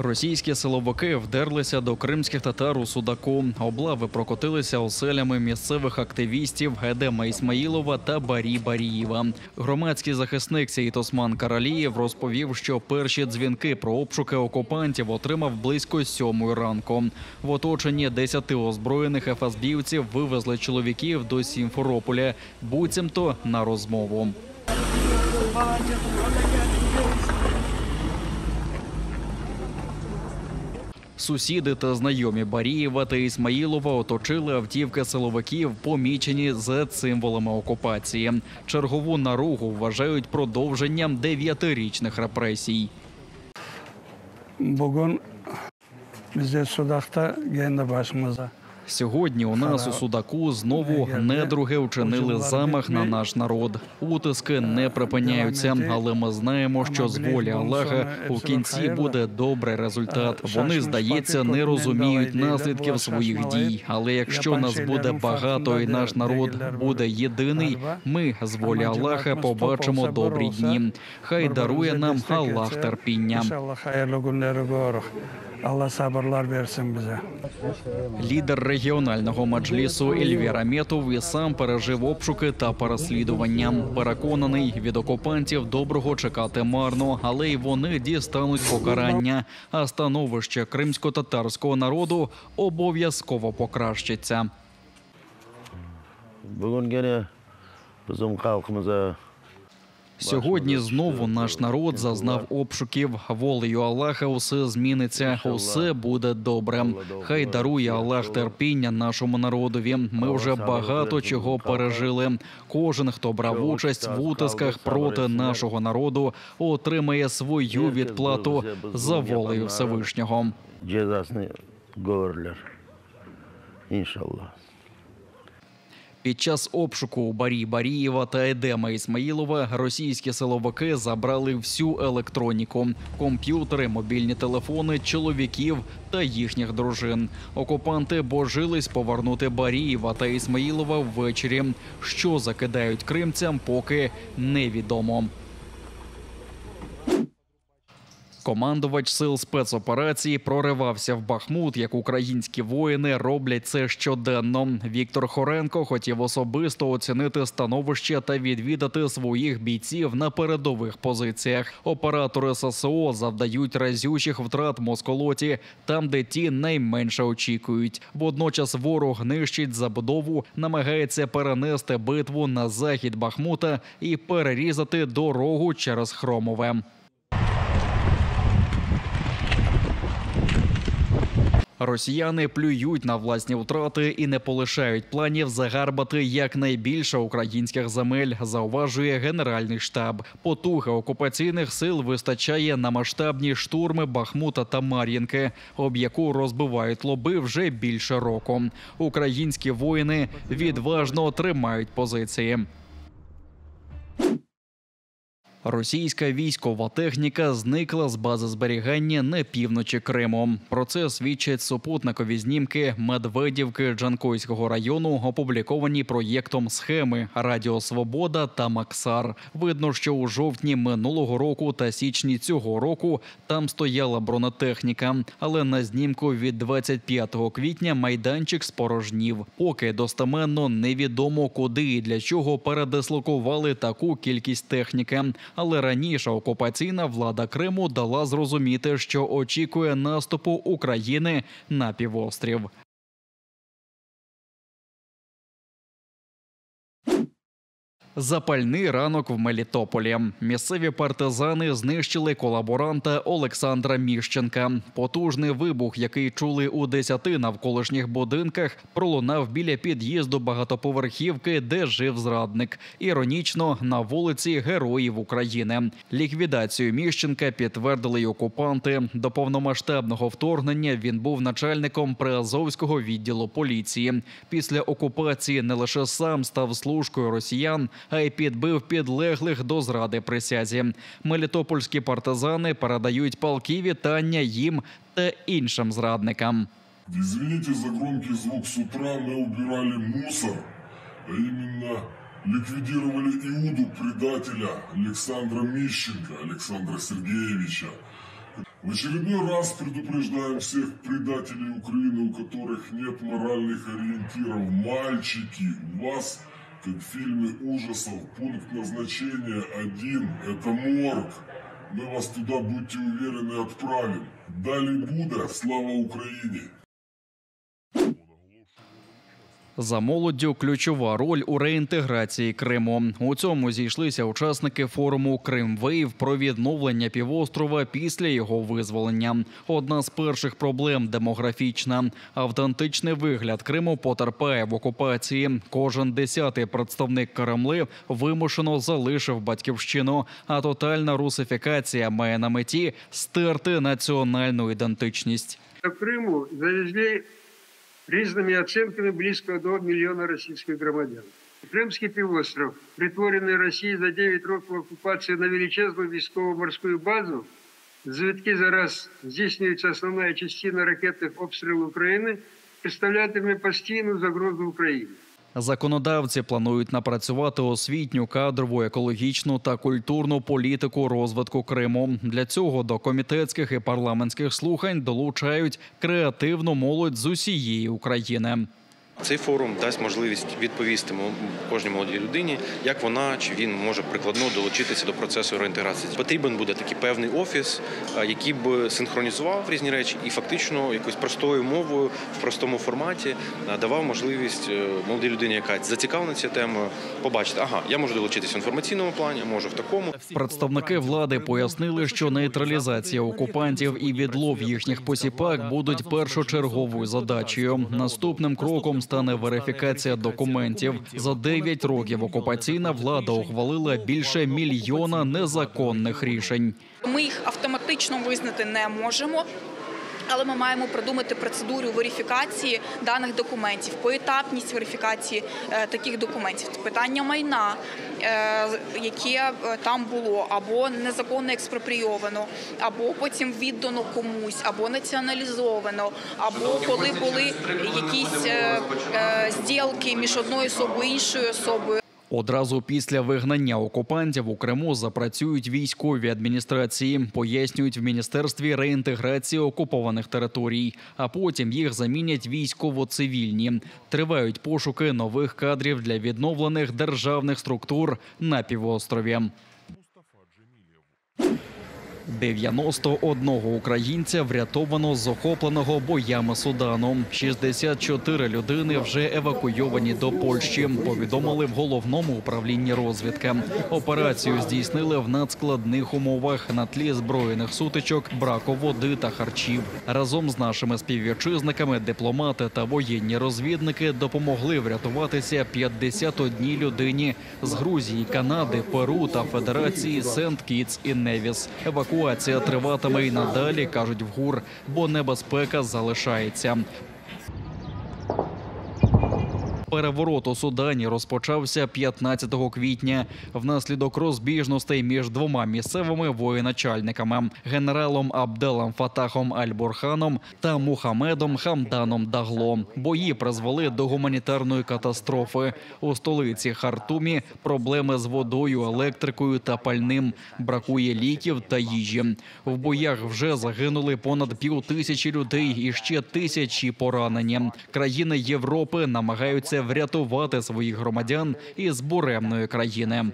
Російські силовики вдерлися до кримських татар у Судаку. Облави прокотилися оселями місцевих активістів Едема Ісмаїлова та Барі Барієва. Громадський захисник Сеїд Осман Каралієв розповів, що перші дзвінки про обшуки окупантів отримав близько 7 ранку. В оточенні 10 озброєних ФСБівців вивезли чоловіків до Сімферополя, буцімто на розмову. Сусіди та знайомі Барієва та Ісмаїлова оточили автівки силовиків, помічені Z-символами окупації. Чергову наругу вважають продовженням 9-річних репресій. Сьогодні у нас у Судаку знову недруги вчинили замах на наш народ. Утиски не припиняються, але ми знаємо, що з волі Аллаха у кінці буде добрий результат. Вони, здається, не розуміють наслідків своїх дій. Але якщо нас буде багато і наш народ буде єдиний, ми з волі Аллаха побачимо добрі дні. Хай дарує нам Аллах терпіння. Лідер регіонального маджлісу Ельвір Аметов і сам пережив обшуки та переслідування. Переконаний, від окупантів доброго чекати марно, але й вони дістануть покарання. А становище кримсько-татарського народу обов'язково покращиться. Сьогодні знову наш народ зазнав обшуків. Волею Аллаха усе зміниться, усе буде добре. Хай дарує Аллах терпіння нашому народові. Ми вже багато чого пережили. Кожен, хто брав участь в утисках проти нашого народу, отримає свою відплату за волею Всевишнього. Під час обшуку у Барі Барієва та Едема Ісмаїлова російські силовики забрали всю електроніку – комп'ютери, мобільні телефони чоловіків та їхніх дружин. Окупанти божились повернути Барієва та Ісмаїлова ввечері. Що закидають кримцям, поки невідомо. Командувач сил спецоперації проривався в Бахмут, як українські воїни роблять це щоденно. Віктор Хоренко хотів особисто оцінити становище та відвідати своїх бійців на передових позиціях. Оператори ССО завдають разючих втрат москолоті там, де ті найменше очікують. Водночас ворог нищить забудову, намагається перенести битву на захід Бахмута і перерізати дорогу через Хромове. Росіяни плюють на власні втрати і не полишають планів загарбати якнайбільше українських земель, зауважує Генеральний штаб. Потуги окупаційних сил вистачає на масштабні штурми Бахмута та Мар'їнки, об яку розбивають лоби вже більше року. Українські воїни відважно тримають позиції. Російська військова техніка зникла з бази зберігання на півночі Криму. Про це свідчать супутникові знімки Медведівки Джанкойського району, опубліковані проєктом «Схеми» Радіо Свобода та Максар. Видно, що у жовтні минулого року та січні цього року там стояла бронетехніка. Але на знімку від 25 квітня майданчик спорожнів. Поки достеменно невідомо, куди і для чого передислокували таку кількість техніки. Але раніше окупаційна влада Криму дала зрозуміти, що очікує наступу України на півострів. Запальний ранок в Мелітополі. Місцеві партизани знищили колаборанта Олександра Міщенка. Потужний вибух, який чули у 10 навколишніх будинках, пролунав біля під'їзду багатоповерхівки, де жив зрадник. Іронічно, на вулиці Героїв України. Ліквідацію Міщенка підтвердили й окупанти. До повномасштабного вторгнення він був начальником Приазовського відділу поліції. Після окупації не лише сам став служкою росіян, а й підбив підлеглих до зради присязі. Мелітопольські партизани передають палкі вітання їм та іншим зрадникам. Извините за громкий звук. С утра мы убирали мусор, а именно ликвидировали Иуду, предателя Александра Мищенко, Александра Сергеевича. В очередной раз предупреждаем всех предателей Украины, у которых нет моральных ориентиров. Мальчики, у вас, как в фильме ужасов, пункт назначения 1 – это морг. Мы вас туда, будьте уверены, отправим. Дали Буда, слава Украине! За молоддю ключова роль у реінтеграції Криму. У цьому зійшлися учасники форуму «Кримвейв» про відновлення півострова після його визволення. Одна з перших проблем – демографічна. Автентичний вигляд Криму потерпає в окупації. Кожен 10-й представник Кремля вимушено залишив батьківщину, а тотальна русифікація має на меті стерти національну ідентичність. В Криму завезли різними оцінками близько до мільйона російських громадян. Кримський півостров, притворений Росією за 9 років окупації на величезну військово-морську базу, звідки зараз здійснюється основна частина ракетних обстрілів України, представлятиме постійну загрозу Україні. Законодавці планують напрацювати освітню, кадрову, екологічну та культурну політику розвитку Криму. Для цього до комітетських і парламентських слухань долучають креативну молодь з усієї України. Цей форум дасть можливість відповісти кожній молодій людині, як вона чи він може прикладно долучитися до процесу реінтеграції. Потрібен буде такий певний офіс, який б синхронізував різні речі і фактично якоюсь простою мовою, в простому форматі давав можливість молодій людині, яка зацікавлена цією темою, побачити, ага, я можу долучитися в інформаційному плані, а можу в такому. Представники влади пояснили, що нейтралізація окупантів і відлов їхніх посіпак будуть першочерговою задачею. Наступним кроком стане верифікація документів. За 9 років окупаційна влада ухвалила більше 1 мільйона незаконних рішень. Ми їх автоматично визнати не можемо, але ми маємо продумати процедуру верифікації даних документів, поетапність верифікації таких документів. Питання майна, яке там було, або незаконно експропрійовано, або потім віддано комусь, або націоналізовано, або коли були якісь зділки між одною особою і іншою особою. Одразу після вигнання окупантів у Криму запрацюють військові адміністрації, пояснюють в Міністерстві реінтеграції окупованих територій, а потім їх замінять військово-цивільні. Тривають пошуки нових кадрів для відновлених державних структур на півострові. 91 українця врятовано з охопленого боями Судану. 64 людини вже евакуйовані до Польщі, повідомили в Головному управлінні розвідки. Операцію здійснили в надскладних умовах на тлі збройних сутичок, браку води та харчів. Разом з нашими співвітчизниками дипломати та воєнні розвідники допомогли врятуватися 51 людині з Грузії, Канади, Перу та Федерації Сент-Кітс і Невіс. Евакуація триватиме й надалі, кажуть в ГУР, бо небезпека залишається. Переворот у Судані розпочався 15 квітня внаслідок розбіжностей між двома місцевими воєначальниками – генералом Абделом Фатахом Аль-Бурханом та Мухаммедом Хамданом Дагло. Бої призвели до гуманітарної катастрофи. У столиці Хартумі проблеми з водою, електрикою та пальним. Бракує ліків та їжі. В боях вже загинули понад 5000 людей і ще тисячі поранені. Країни Європи намагаються врятувати своїх громадян із буремної країни.